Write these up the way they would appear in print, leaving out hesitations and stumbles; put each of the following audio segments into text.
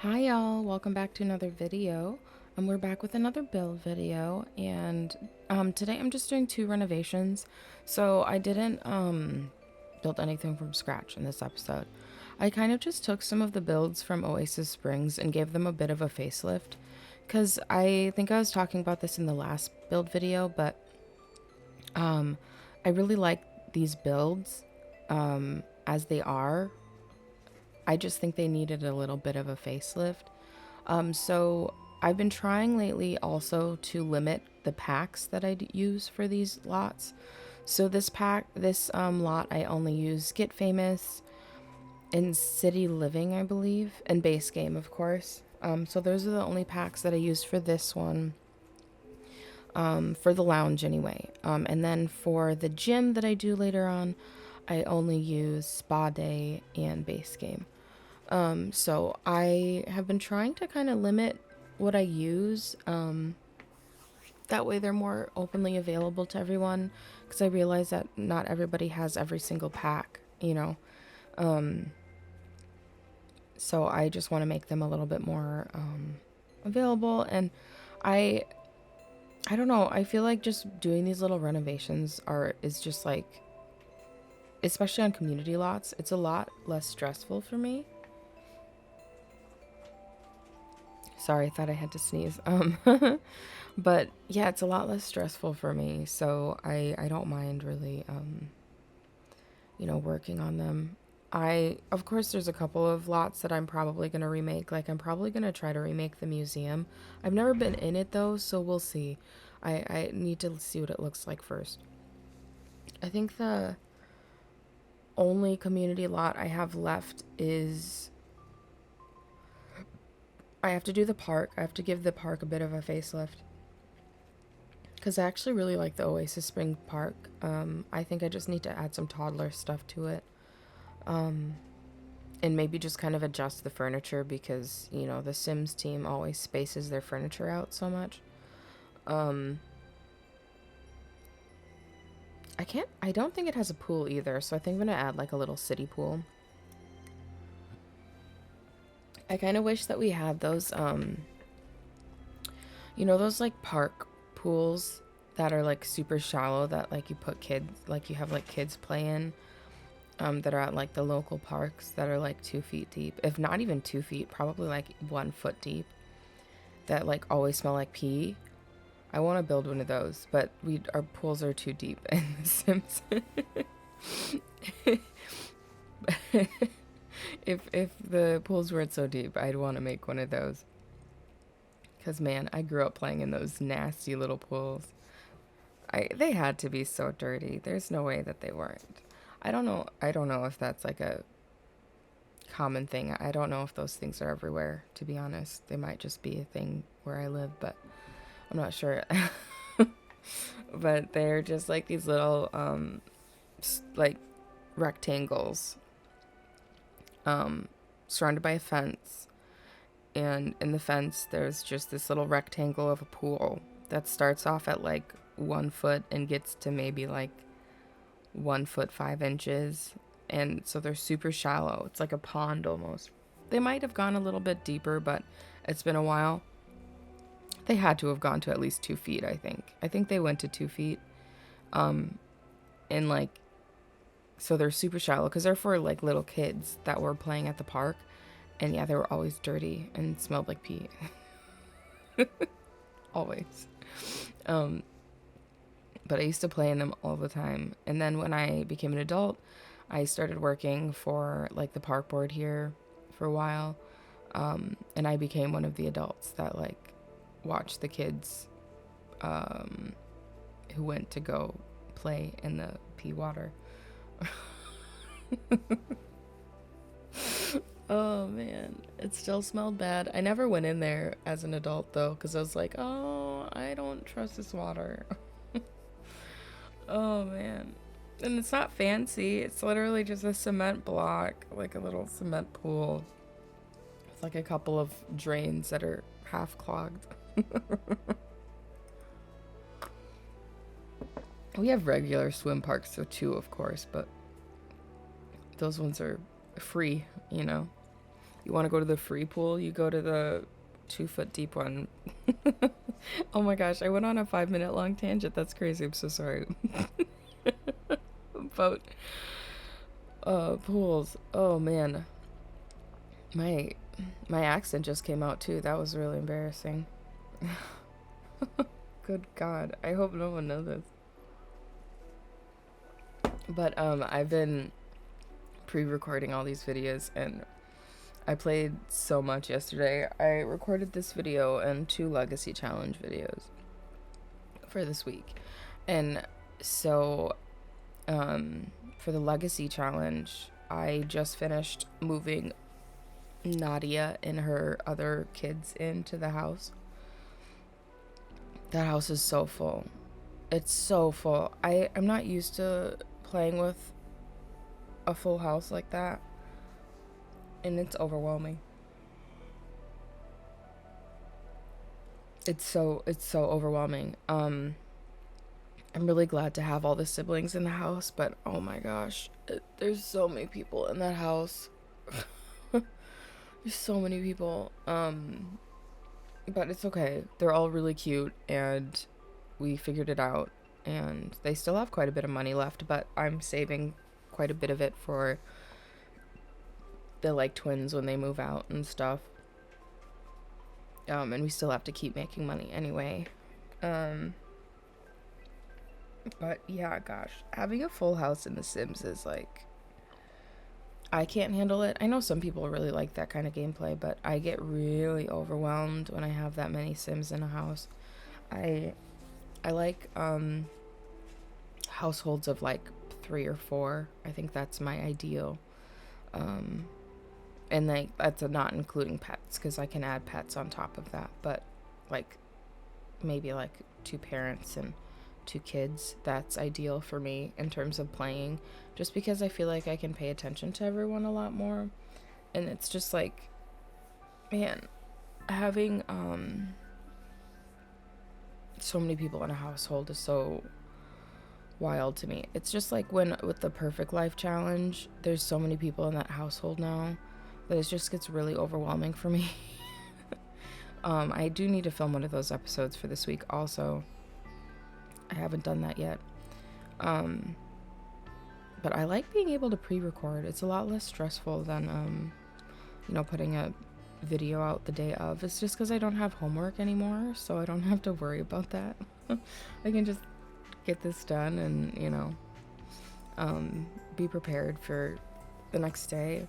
Hi y'all, welcome back to another video. We're back with another build video, and today I'm just doing two renovations. So I didn't build anything from scratch in this episode. I kind of just took some of the builds from Oasis Springs and gave them a bit of a facelift, because I think I was talking about this in the last build video, but I really like these builds as they are. I just think they needed a little bit of a facelift. So I've been trying lately also to limit the packs that I use for these lots. So this lot, I only use Get Famous and City Living, I believe, and Base Game, of course. So those are the only packs that I use for this one. For the lounge anyway. And then for the gym that I do later on, I only use Spa Day and Base Game. So I have been trying to kind of limit what I use. That way they're more openly available to everyone, because I realize that not everybody has every single pack, you know. So I just want to make them a little bit more available. And I don't know, I feel like just doing these little renovations is just like, especially on community lots, it's a lot less stressful for me. Sorry, I thought I had to sneeze. But yeah, it's a lot less stressful for me, so I don't mind really, working on them. Of course, there's a couple of lots that I'm probably going to remake. Like, I'm probably going to try to remake the museum. I've never been in it, though, so we'll see. I need to see what it looks like first. I think the only community lot I have left is... I have to do the park. I have to give the park a bit of a facelift, because I actually really like the Oasis Spring Park. I think I just need to add some toddler stuff to it. And maybe just kind of adjust the furniture, because, the Sims team always spaces their furniture out so much. I don't think it has a pool either, so I think I'm going to add like a little city pool. I kind of wish that we had those, those like park pools that are like super shallow, that like you put kids, like you have like kids play in, that are at like the local parks, that are like 2 feet deep, if not even 2 feet, probably like 1 foot deep, that like always smell like pee. I want to build one of those, but our pools are too deep in The Sims. If the pools weren't so deep, I'd want to make one of those. Because, man, I grew up playing in those nasty little pools. They had to be so dirty. There's no way that they weren't. I don't know if that's like a common thing. I don't know if those things are everywhere, to be honest. They might just be a thing where I live, but I'm not sure. But they're just like these little, like, rectangles, surrounded by a fence. And in the fence, there's just this little rectangle of a pool that starts off at like 1 foot and gets to maybe like 1 foot 5 inches. And so they're super shallow. It's like a pond almost. They might have gone a little bit deeper, but it's been a while. They had to have gone to at least 2 feet, I think. I think they went to 2 feet. And like, so they're super shallow because they're for like little kids that were playing at the park. And yeah, they were always dirty and smelled like pee. Always. But I used to play in them all the time. And then when I became an adult, I started working for like the park board here for a while. And I became one of the adults that like watched the kids who went to go play in the pee water. Oh man, it still smelled bad. I never went in there as an adult though, because I was like, oh, I don't trust this water. Oh man. And it's not fancy. It's literally just a cement block, like a little cement pool. It's like a couple of drains that are half clogged. We have regular swim parks though too, of course, but those ones are free, You want to go to the free pool, you go to the 2 foot deep one. Oh my gosh, I went on a 5 minute long tangent. That's crazy. I'm so sorry. About pools. Oh man. My my accent just came out too. That was really embarrassing. Good God. I hope no one knows this. But I've been pre-recording all these videos, and I played so much yesterday. I recorded this video and 2 legacy challenge videos for this week. And so for the legacy challenge, I just finished moving Nadia and her other kids into the house. That house is so full. It's so full. I'm not used to playing with a full house like that, and it's overwhelming. It's so overwhelming. I'm really glad to have all the siblings in the house, but oh my gosh, there's so many people in that house. There's so many people. But it's okay. They're all really cute, and we figured it out. And they still have quite a bit of money left, but I'm saving quite a bit of it for the like twins when they move out and stuff. And we still have to keep making money anyway. But yeah, gosh, having a full house in The Sims is like, I can't handle it. I know some people really like that kind of gameplay, but I get really overwhelmed when I have that many Sims in a house. I like households of like 3 or 4. I think that's my ideal. And like that's not including pets, because I can add pets on top of that. But like maybe like 2 parents and 2 kids, that's ideal for me in terms of playing, just because I feel like I can pay attention to everyone a lot more. And it's just like, man, having so many people in a household is so wild to me. It's just like when with the Perfect Life challenge, there's so many people in that household now that it just gets really overwhelming for me. I do need to film one of those episodes for this week also. I haven't done that yet. But I like being able to pre-record. It's a lot less stressful than putting a video out the day of. It's just because I don't have homework anymore, so I don't have to worry about that. I can just get this done and be prepared for the next day,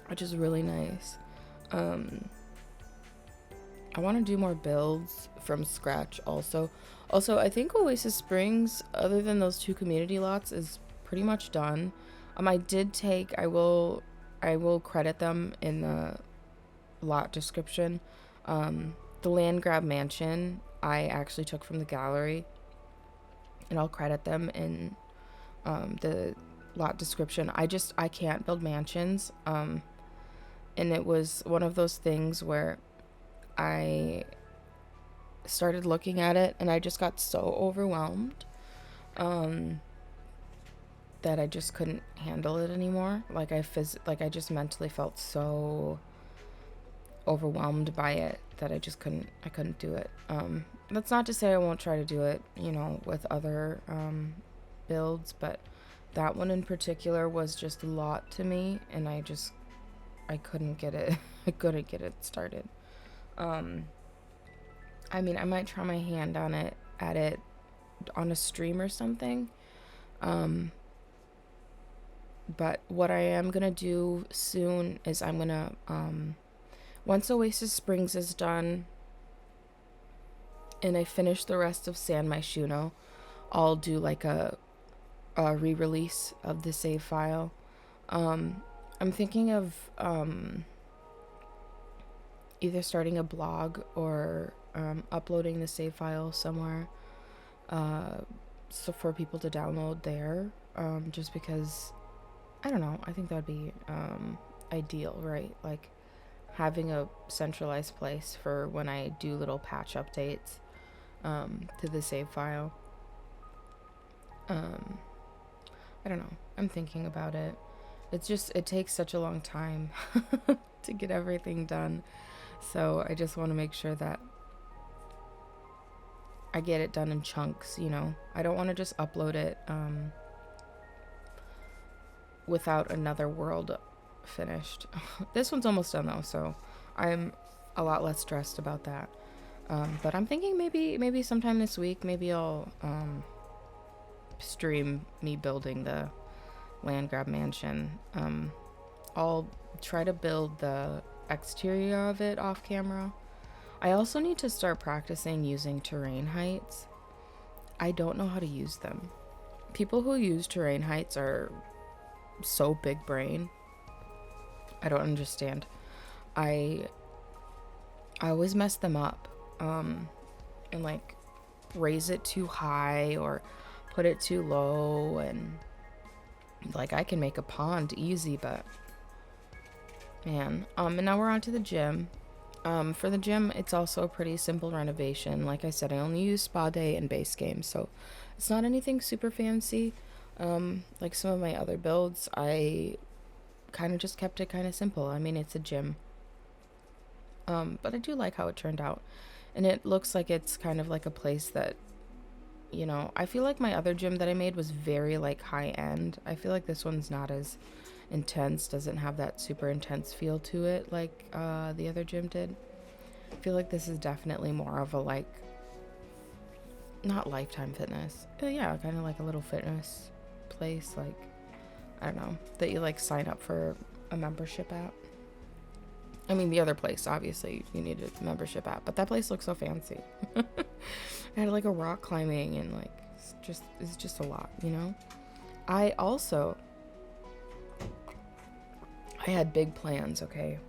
which is really nice. I want to do more builds from scratch also. I think Oasis Springs, other than those 2 community lots, is pretty much done. I will credit them in the lot description. The land grab mansion I actually took from the gallery, and I'll credit them in the lot description. I can't build mansions, and it was one of those things where I started looking at it and I just got so overwhelmed that I just couldn't handle it anymore. Like I just mentally felt so overwhelmed by it that I couldn't do it. That's not to say I won't try to do it, with other builds, but that one in particular was just a lot to me, and I couldn't get it I couldn't get it started. I mean, I might try my hand on it on a stream or something. But what I am gonna do soon is I'm gonna once Oasis Springs is done and I finish the rest of San Myshuno, I'll do like a re-release of the save file. I'm thinking of either starting a blog or uploading the save file somewhere, so for people to download there, just because, I don't know, I think that would be ideal, right? Like having a centralized place for when I do little patch updates to the save file. I don't know, I'm thinking about it. It takes such a long time. to get everything done. So I just want to make sure that I get it done in chunks, you know. I don't want to just upload it without another world finished. This one's almost done though, so I'm a lot less stressed about that. But I'm thinking maybe sometime this week, maybe I'll stream me building the land grab mansion. I'll try to build the exterior of it off camera. I also need to start practicing using terrain heights. I don't know how to use them. People who use terrain heights are so big brain. I don't understand. I always mess them up. And like raise it too high or put it too low, and like I can make a pond easy, but man. And now we're on to the gym. For the gym, it's also a pretty simple renovation. Like I said, I only use spa day and base game, so it's not anything super fancy. Like some of my other builds, I kind of just kept it kind of simple. I mean, it's a gym. But I do like how it turned out. And it looks like it's kind of like a place that, you know, I feel like my other gym that I made was very like high end. I feel like this one's not as intense, doesn't have that super intense feel to it like the other gym did. I feel like this is definitely more of a like, not Lifetime Fitness, but yeah, kind of like a little fitness place, like, I don't know, that you like sign up for a membership at. I mean, the other place, obviously, you need a membership at, but that place looks so fancy. It had like a rock climbing and like, it's just a lot, you know? I had big plans, okay?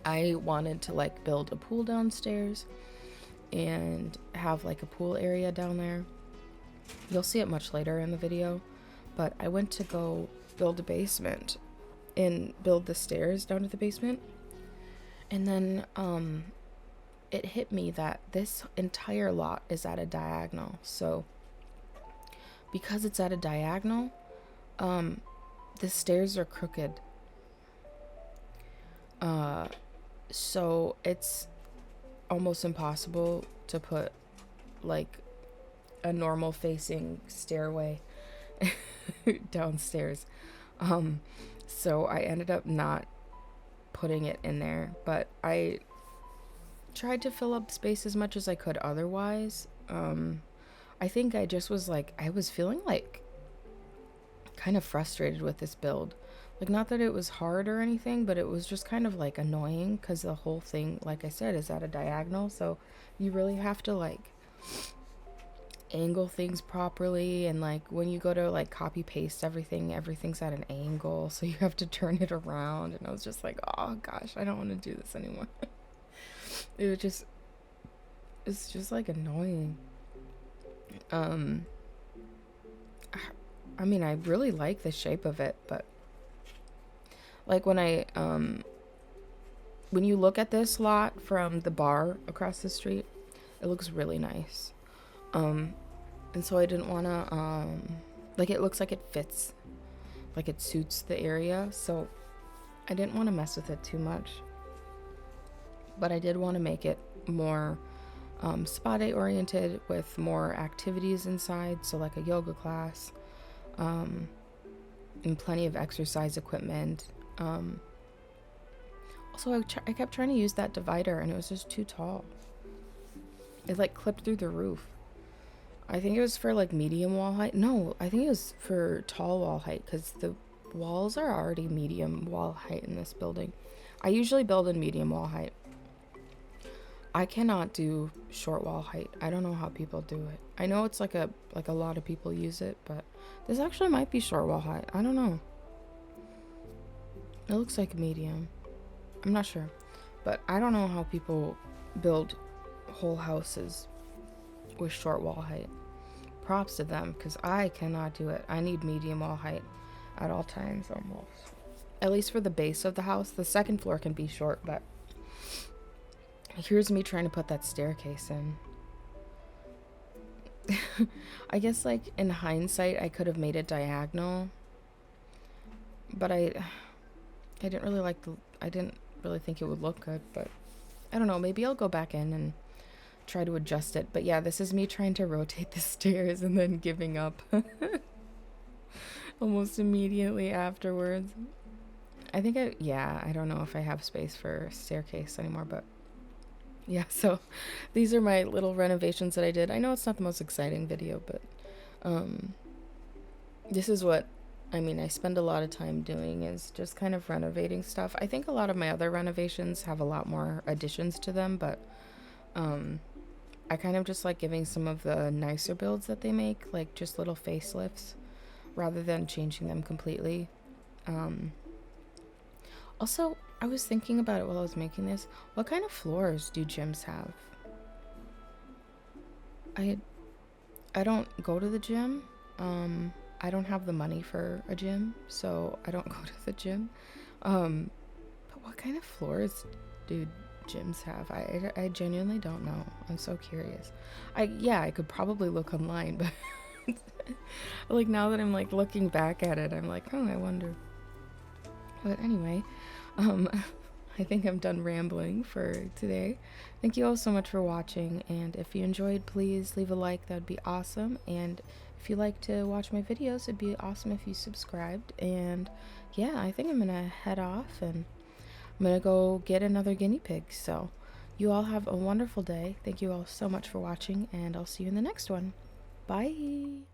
I wanted to like build a pool downstairs and have like a pool area down there. You'll see it much later in the video, but I went to go build a basement and build the stairs down to the basement. And then it hit me that this entire lot is at a diagonal. So because it's at a diagonal, the stairs are crooked. So it's almost impossible to put like a normal facing stairway downstairs. So I ended up not putting it in there, but I tried to fill up space as much as I could otherwise. I think I just was like, I was feeling like kind of frustrated with this build. Like, not that it was hard or anything, but it was just kind of like annoying because the whole thing, like I said, is at a diagonal, so you really have to like angle things properly, and like when you go to like copy paste everything's at an angle, so you have to turn it around, and I was just like, oh gosh, I don't want to do this anymore. It's just like annoying. I mean, I really like the shape of it, but like when you look at this lot from the bar across the street, it looks really nice. And so I didn't want to, like, it looks like it fits, like it suits the area, so I didn't want to mess with it too much. But I did want to make it more spa day oriented with more activities inside, so like a yoga class, and plenty of exercise equipment. Also, I kept trying to use that divider, and it was just too tall. It like clipped through the roof. I think it was for like medium wall height. No, I think it was for tall wall height, because the walls are already medium wall height in this building. I usually build in medium wall height. I cannot do short wall height. I don't know how people do it. I know it's like a lot of people use it, but this actually might be short wall height. I don't know. It looks like medium. I'm not sure, but I don't know how people build whole houses with short wall height. Props to them, because I cannot do it. I need medium wall height at all times, almost. At least for the base of the house. The second floor can be short, but here's me trying to put that staircase in. I guess, like, in hindsight, I could have made it diagonal, but I didn't really like the I didn't really think it would look good, but I don't know. Maybe I'll go back in and try to adjust it. But yeah, this is me trying to rotate the stairs and then giving up almost immediately afterwards. I think I don't know if I have space for a staircase anymore, but yeah, so these are my little renovations that I did. I know it's not the most exciting video, but this is what I spend a lot of time doing, is just kind of renovating stuff. I think a lot of my other renovations have a lot more additions to them, but I kind of just like giving some of the nicer builds that they make, like just little facelifts, rather than changing them completely. Also, I was thinking about it while I was making this. What kind of floors do gyms have? I don't go to the gym. I don't have the money for a gym, so I don't go to the gym. But what kind of floors do gyms have? I genuinely don't know. I'm so curious. I could probably look online, but like now that I'm like looking back at it, I'm like, oh, I wonder. But anyway, I think I'm done rambling for today. Thank you all so much for watching, and if you enjoyed, please leave a like. That would be awesome. And if you like to watch my videos, it'd be awesome if you subscribed. And yeah, I think I'm gonna head off and I'm gonna go get another guinea pig. So you all have a wonderful day. Thank you all so much for watching, and I'll see you in the next one. Bye.